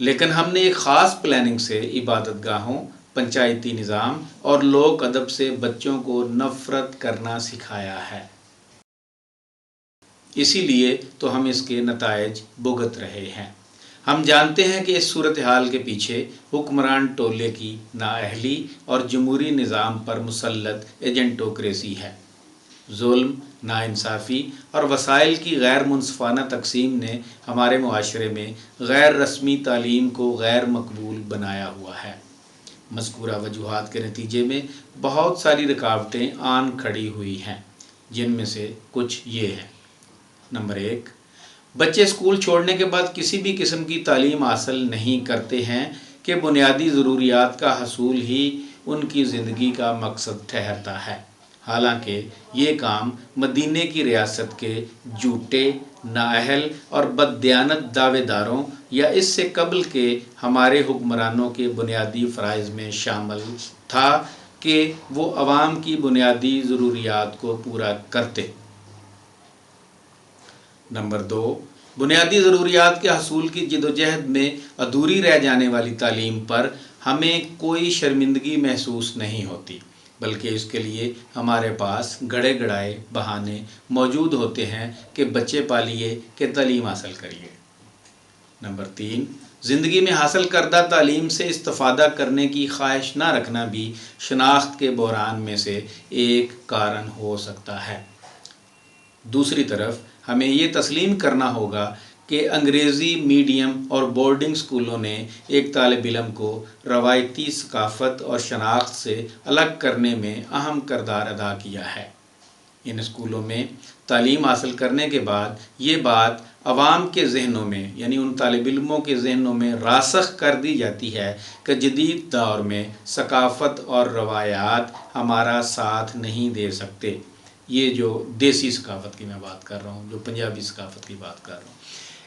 لیکن ہم نے ایک خاص پلاننگ سے عبادت گاہوں، پنچایتی نظام اور لوک ادب سے بچوں کو نفرت کرنا سکھایا ہے۔ اسی لیے تو ہم اس کے نتائج بھگت رہے ہیں۔ ہم جانتے ہیں کہ اس صورتحال کے پیچھے حکمران ٹولے کی نااہلی اور جمہوری نظام پر مسلط ایجنٹوکریسی ہے۔ ظلم، ناانصافی اور وسائل کی غیر منصفانہ تقسیم نے ہمارے معاشرے میں غیر رسمی تعلیم کو غیر مقبول بنایا ہوا ہے۔ مذکورہ وجوہات کے نتیجے میں بہت ساری رکاوٹیں آن کھڑی ہوئی ہیں، جن میں سے کچھ یہ ہیں۔ نمبر 1، بچے اسکول چھوڑنے کے بعد کسی بھی قسم کی تعلیم حاصل نہیں کرتے ہیں کہ بنیادی ضروریات کا حصول ہی ان کی زندگی کا مقصد ٹھہرتا ہے۔ حالانکہ یہ کام مدینے کی ریاست کے جھوٹے، نااہل اور بددیانت دعوے داروں یا اس سے قبل کے ہمارے حکمرانوں کے بنیادی فرائض میں شامل تھا کہ وہ عوام کی بنیادی ضروریات کو پورا کرتے۔ نمبر 2، بنیادی ضروریات کے حصول کی جدوجہد میں ادھوری رہ جانے والی تعلیم پر ہمیں کوئی شرمندگی محسوس نہیں ہوتی، بلکہ اس کے لیے ہمارے پاس گڑے گڑائے بہانے موجود ہوتے ہیں کہ بچے پالیے کہ تعلیم حاصل کریے۔ نمبر 3، زندگی میں حاصل کردہ تعلیم سے استفادہ کرنے کی خواہش نہ رکھنا بھی شناخت کے بحران میں سے ایک کارن ہو سکتا ہے۔ دوسری طرف ہمیں یہ تسلیم کرنا ہوگا کہ انگریزی میڈیم اور بورڈنگ اسکولوں نے ایک طالب علم کو روایتی ثقافت اور شناخت سے الگ کرنے میں اہم کردار ادا کیا ہے۔ ان اسکولوں میں تعلیم حاصل کرنے کے بعد یہ بات عوام کے ذہنوں میں، یعنی ان طالب علموں کے ذہنوں میں راسخ کر دی جاتی ہے کہ جدید دور میں ثقافت اور روایات ہمارا ساتھ نہیں دے سکتے۔ یہ جو دیسی ثقافت کی میں بات کر رہا ہوں، جو پنجابی ثقافت کی بات کر رہا ہوں،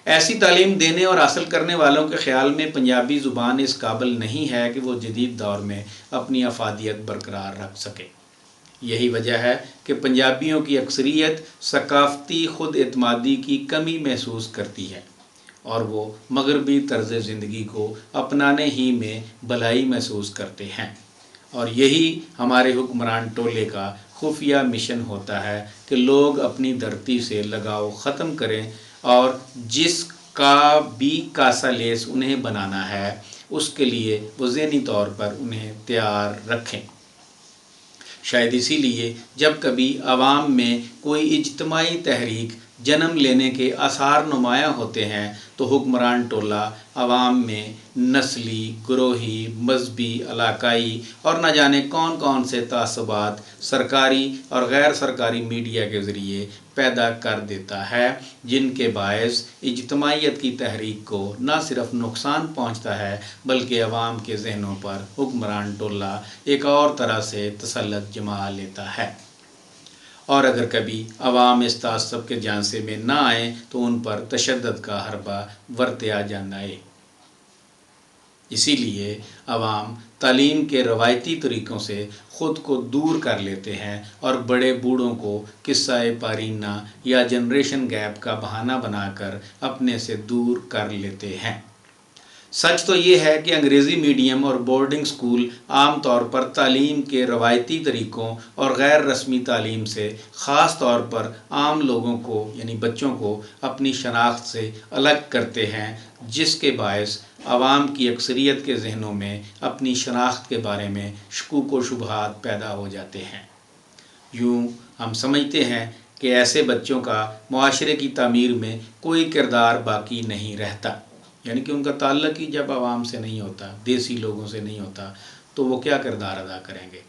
ایسی تعلیم دینے اور حاصل کرنے والوں کے خیال میں پنجابی زبان اس قابل نہیں ہے کہ وہ جدید دور میں اپنی افادیت برقرار رکھ سکے۔ یہی وجہ ہے کہ پنجابیوں کی اکثریت ثقافتی خود اعتمادی کی کمی محسوس کرتی ہے اور وہ مغربی طرز زندگی کو اپنانے ہی میں بھلائی محسوس کرتے ہیں، اور یہی ہمارے حکمران ٹولے کا خفیہ مشن ہوتا ہے کہ لوگ اپنی دھرتی سے لگاؤ ختم کریں اور جس کا بھی کاسا لیس انہیں بنانا ہے اس کے لیے وہ ذہنی طور پر انہیں تیار رکھیں۔ شاید اسی لیے جب کبھی عوام میں کوئی اجتماعی تحریک جنم لینے کے آثار نمایاں ہوتے ہیں تو حکمران ٹولہ عوام میں نسلی، گروہی، مذہبی، علاقائی اور نہ جانے کون کون سے تعصبات سرکاری اور غیر سرکاری میڈیا کے ذریعے پیدا کر دیتا ہے، جن کے باعث اجتماعیت کی تحریک کو نہ صرف نقصان پہنچتا ہے بلکہ عوام کے ذہنوں پر حکمران ٹولہ ایک اور طرح سے تسلط جما لیتا ہے، اور اگر کبھی عوام اس تعصب کے جانشے میں نہ آئیں تو ان پر تشدد کا حربہ ورتیا جانا ہے۔ اسی لیے عوام تعلیم کے روایتی طریقوں سے خود کو دور کر لیتے ہیں اور بڑے بوڑھوں کو قصہ پارینہ یا جنریشن گیپ کا بہانہ بنا کر اپنے سے دور کر لیتے ہیں۔ سچ تو یہ ہے کہ انگریزی میڈیم اور بورڈنگ سکول عام طور پر تعلیم کے روایتی طریقوں اور غیر رسمی تعلیم سے خاص طور پر عام لوگوں کو یعنی بچوں کو اپنی شناخت سے الگ کرتے ہیں، جس کے باعث عوام کی اکثریت کے ذہنوں میں اپنی شناخت کے بارے میں شکوک و شبہات پیدا ہو جاتے ہیں۔ یوں ہم سمجھتے ہیں کہ ایسے بچوں کا معاشرے کی تعمیر میں کوئی کردار باقی نہیں رہتا، یعنی کہ ان کا تعلق ہی جب عوام سے نہیں ہوتا، دیسی لوگوں سے نہیں ہوتا، تو وہ کیا کردار ادا کریں گے؟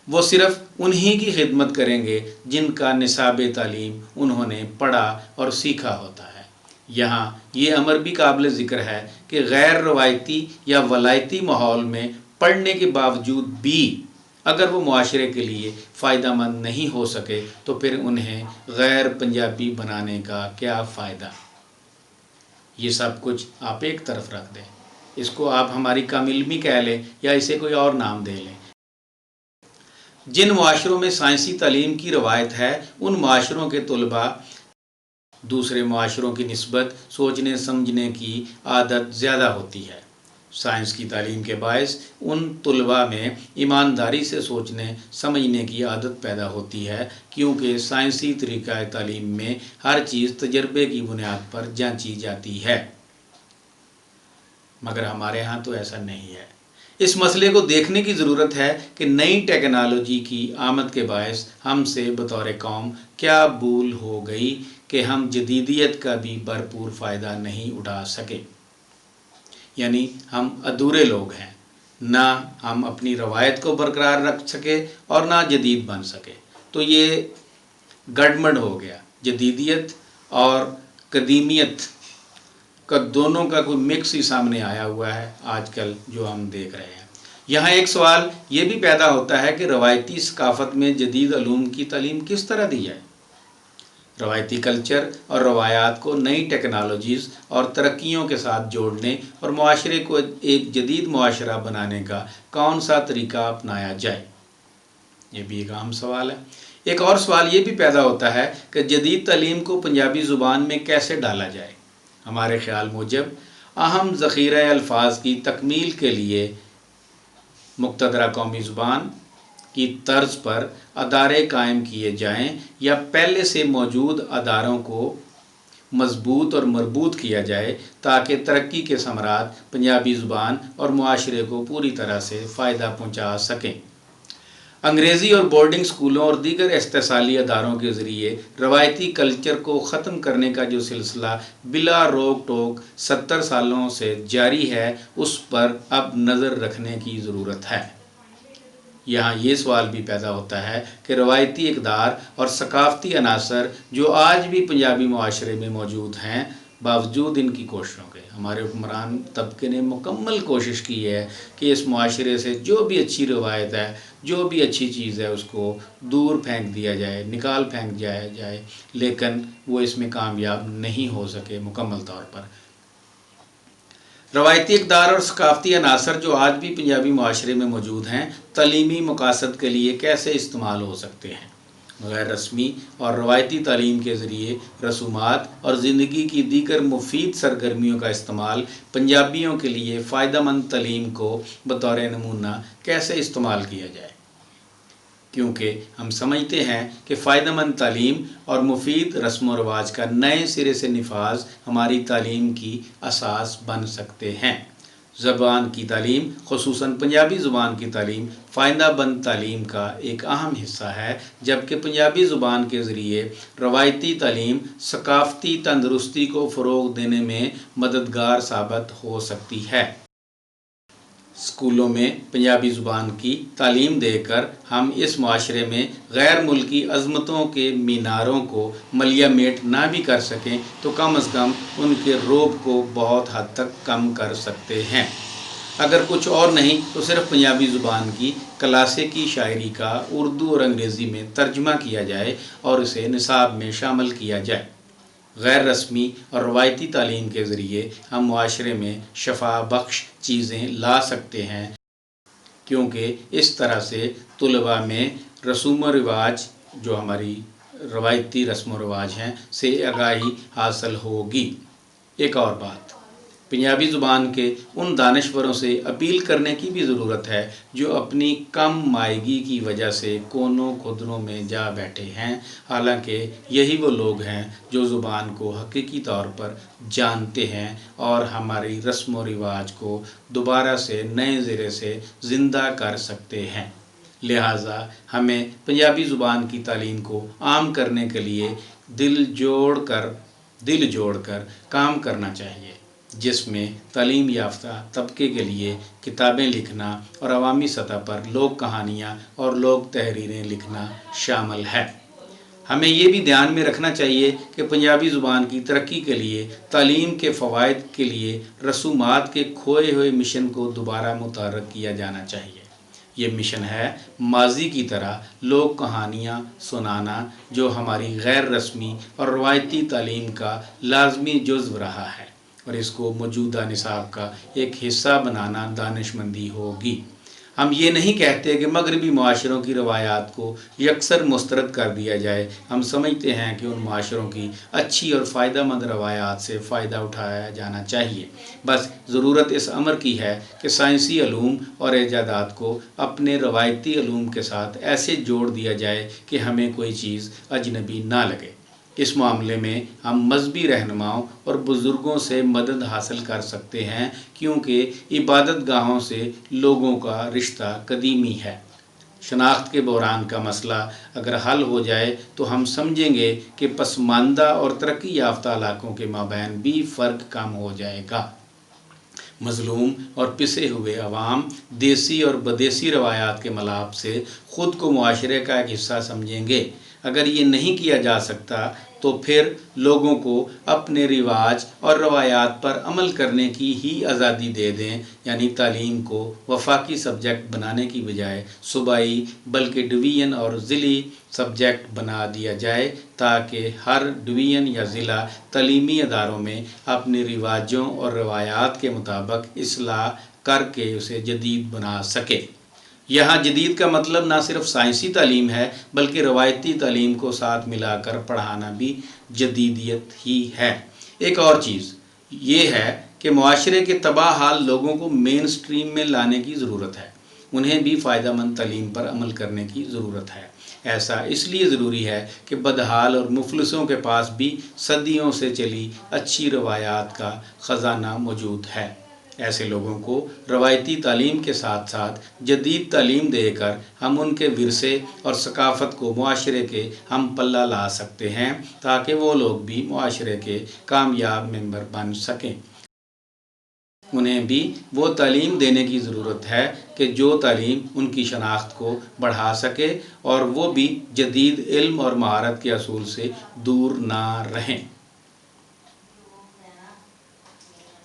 وہ صرف انہی کی خدمت کریں گے جن کا نصاب تعلیم انہوں نے پڑھا اور سیکھا ہوتا ہے۔ یہاں یہ امر بھی قابل ذکر ہے کہ غیر روایتی یا ولایتی ماحول میں پڑھنے کے باوجود بھی اگر وہ معاشرے کے لیے فائدہ مند نہیں ہو سکے تو پھر انہیں غیر پنجابی بنانے کا کیا فائدہ؟ یہ سب کچھ آپ ایک طرف رکھ دیں، اس کو آپ ہماری کم علمی کہہ لیں یا اسے کوئی اور نام دے لیں۔ جن معاشروں میں سائنسی تعلیم کی روایت ہے ان معاشروں کے طلباء دوسرے معاشروں کی نسبت سوچنے سمجھنے کی عادت زیادہ ہوتی ہے۔ سائنس کی تعلیم کے باعث ان طلباء میں ایمانداری سے سوچنے سمجھنے کی عادت پیدا ہوتی ہے، کیونکہ سائنسی طریقہ تعلیم میں ہر چیز تجربے کی بنیاد پر جانچی جاتی ہے، مگر ہمارے ہاں تو ایسا نہیں ہے۔ اس مسئلے کو دیکھنے کی ضرورت ہے کہ نئی ٹیکنالوجی کی آمد کے باعث ہم سے بطور قوم کیا بھول ہو گئی کہ ہم جدیدیت کا بھی بھرپور فائدہ نہیں اٹھا سکے۔ یعنی ہم ادھورے لوگ ہیں، نہ ہم اپنی روایت کو برقرار رکھ سکے اور نہ جدید بن سکے۔ تو یہ گڑبڑ ہو گیا، جدیدیت اور قدیمیت کا دونوں کا کوئی مکس ہی سامنے آیا ہوا ہے آج کل جو ہم دیکھ رہے ہیں۔ یہاں ایک سوال یہ بھی پیدا ہوتا ہے کہ روایتی ثقافت میں جدید علوم کی تعلیم کس طرح دی جائے؟ روایتی کلچر اور روایات کو نئی ٹیکنالوجیز اور ترقیوں کے ساتھ جوڑنے اور معاشرے کو ایک جدید معاشرہ بنانے کا کون سا طریقہ اپنایا جائے؟ یہ بھی ایک اہم سوال ہے۔ ایک اور سوال یہ بھی پیدا ہوتا ہے کہ جدید تعلیم کو پنجابی زبان میں کیسے ڈالا جائے؟ ہمارے خیال موجب اہم ذخیرہ الفاظ کی تکمیل کے لیے مقتدرہ قومی زبان کی طرز پر ادارے قائم کیے جائیں یا پہلے سے موجود اداروں کو مضبوط اور مربوط کیا جائے تاکہ ترقی کے ثمرات پنجابی زبان اور معاشرے کو پوری طرح سے فائدہ پہنچا سکیں۔ انگریزی اور بورڈنگ سکولوں اور دیگر استحصالی اداروں کے ذریعے روایتی کلچر کو ختم کرنے کا جو سلسلہ بلا روک ٹوک 70 سالوں سے جاری ہے، اس پر اب نظر رکھنے کی ضرورت ہے۔ یہاں یہ سوال بھی پیدا ہوتا ہے کہ روایتی اقدار اور ثقافتی عناصر جو آج بھی پنجابی معاشرے میں موجود ہیں، باوجود ان کی کوششوں کے ہمارے حکمران طبقے نے مکمل کوشش کی ہے کہ اس معاشرے سے جو بھی اچھی روایت ہے، جو بھی اچھی چیز ہے، اس کو دور پھینک دیا جائے، نکال پھینک جائے، لیکن وہ اس میں کامیاب نہیں ہو سکے مکمل طور پر۔ روایتی اقدار اور ثقافتی عناصر جو آج بھی پنجابی معاشرے میں موجود ہیں، تعلیمی مقاصد کے لیے کیسے استعمال ہو سکتے ہیں؟ غیر رسمی اور روایتی تعلیم کے ذریعے رسومات اور زندگی کی دیگر مفید سرگرمیوں کا استعمال پنجابیوں کے لیے فائدہ مند تعلیم کو بطور نمونہ کیسے استعمال کیا جائے؟ کیونکہ ہم سمجھتے ہیں کہ فائدہ مند تعلیم اور مفید رسم و رواج کا نئے سرے سے نفاذ ہماری تعلیم کی اساس بن سکتے ہیں۔ زبان کی تعلیم، خصوصاً پنجابی زبان کی تعلیم فائدہ مند تعلیم کا ایک اہم حصہ ہے، جبکہ پنجابی زبان کے ذریعے روایتی تعلیم ثقافتی تندرستی کو فروغ دینے میں مددگار ثابت ہو سکتی ہے۔ اسکولوں میں پنجابی زبان کی تعلیم دے کر ہم اس معاشرے میں غیر ملکی عظمتوں کے میناروں کو ملیہ میٹ نہ بھی کر سکیں تو کم از کم ان کے رعب کو بہت حد تک کم کر سکتے ہیں۔ اگر کچھ اور نہیں تو صرف پنجابی زبان کی کلاسیکی شاعری کا اردو اور انگریزی میں ترجمہ کیا جائے اور اسے نصاب میں شامل کیا جائے۔ غیر رسمی اور روایتی تعلیم کے ذریعے ہم معاشرے میں شفا بخش چیزیں لا سکتے ہیں، کیونکہ اس طرح سے طلباء میں رسوم و رواج جو ہماری روایتی رسم و رواج ہیں سے آگاہی حاصل ہوگی۔ ایک اور بات، پنجابی زبان کے ان دانشوروں سے اپیل کرنے کی بھی ضرورت ہے جو اپنی کم مائیگی کی وجہ سے کونوں خدروں میں جا بیٹھے ہیں، حالانکہ یہی وہ لوگ ہیں جو زبان کو حقیقی طور پر جانتے ہیں اور ہماری رسم و رواج کو دوبارہ سے نئے ذرے سے زندہ کر سکتے ہیں۔ لہٰذا ہمیں پنجابی زبان کی تعلیم کو عام کرنے کے لیے دل جوڑ کر کام کرنا چاہیے، جس میں تعلیم یافتہ طبقے کے لیے کتابیں لکھنا اور عوامی سطح پر لوک کہانیاں اور لوک تحریریں لکھنا شامل ہے۔ ہمیں یہ بھی دھیان میں رکھنا چاہیے کہ پنجابی زبان کی ترقی کے لیے تعلیم کے فوائد کے لیے رسومات کے کھوئے ہوئے مشن کو دوبارہ متحرک کیا جانا چاہیے۔ یہ مشن ہے ماضی کی طرح لوک کہانیاں سنانا، جو ہماری غیر رسمی اور روایتی تعلیم کا لازمی جزو رہا ہے، اور اس کو موجودہ نصاب کا ایک حصہ بنانا دانشمندی ہوگی۔ ہم یہ نہیں کہتے کہ مغربی معاشروں کی روایات کو یکسر مسترد کر دیا جائے، ہم سمجھتے ہیں کہ ان معاشروں کی اچھی اور فائدہ مند روایات سے فائدہ اٹھایا جانا چاہیے۔ بس ضرورت اس امر کی ہے کہ سائنسی علوم اور ایجادات کو اپنے روایتی علوم کے ساتھ ایسے جوڑ دیا جائے کہ ہمیں کوئی چیز اجنبی نہ لگے۔ اس معاملے میں ہم مذہبی رہنماؤں اور بزرگوں سے مدد حاصل کر سکتے ہیں، کیونکہ عبادت گاہوں سے لوگوں کا رشتہ قدیمی ہے۔ شناخت کے بحران کا مسئلہ اگر حل ہو جائے تو ہم سمجھیں گے کہ پسماندہ اور ترقی یافتہ علاقوں کے مابین بھی فرق کم ہو جائے گا۔ مظلوم اور پسے ہوئے عوام دیسی اور بدیسی روایات کے ملاپ سے خود کو معاشرے کا ایک حصہ سمجھیں گے۔ اگر یہ نہیں کیا جا سکتا تو پھر لوگوں کو اپنے رواج اور روایات پر عمل کرنے کی ہی آزادی دے دیں، یعنی تعلیم کو وفاقی سبجیکٹ بنانے کی بجائے صوبائی بلکہ ڈویژن اور ضلعی سبجیکٹ بنا دیا جائے، تاکہ ہر ڈویژن یا ضلع تعلیمی اداروں میں اپنے رواجوں اور روایات کے مطابق اصلاح کر کے اسے جدید بنا سکے۔ یہاں جدید کا مطلب نہ صرف سائنسی تعلیم ہے، بلکہ روایتی تعلیم کو ساتھ ملا کر پڑھانا بھی جدیدیت ہی ہے۔ ایک اور چیز یہ ہے کہ معاشرے کے تباہ حال لوگوں کو مین سٹریم میں لانے کی ضرورت ہے۔ انہیں بھی فائدہ مند تعلیم پر عمل کرنے کی ضرورت ہے۔ ایسا اس لیے ضروری ہے کہ بدحال اور مفلسوں کے پاس بھی صدیوں سے چلی اچھی روایات کا خزانہ موجود ہے۔ ایسے لوگوں کو روایتی تعلیم کے ساتھ ساتھ جدید تعلیم دے کر ہم ان کے ورثے اور ثقافت کو معاشرے کے ہم پلہ لا سکتے ہیں، تاکہ وہ لوگ بھی معاشرے کے کامیاب ممبر بن سکیں۔ انہیں بھی وہ تعلیم دینے کی ضرورت ہے کہ جو تعلیم ان کی شناخت کو بڑھا سکے اور وہ بھی جدید علم اور مہارت کے اصول سے دور نہ رہیں۔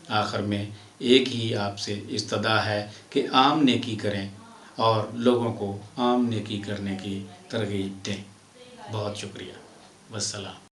آخر میں ایک ہی آپ سے استدعا ہے کہ عام نیکی کریں اور لوگوں کو عام نیکی کرنے کی ترغیب دیں۔ بہت شکریہ۔ والسلام۔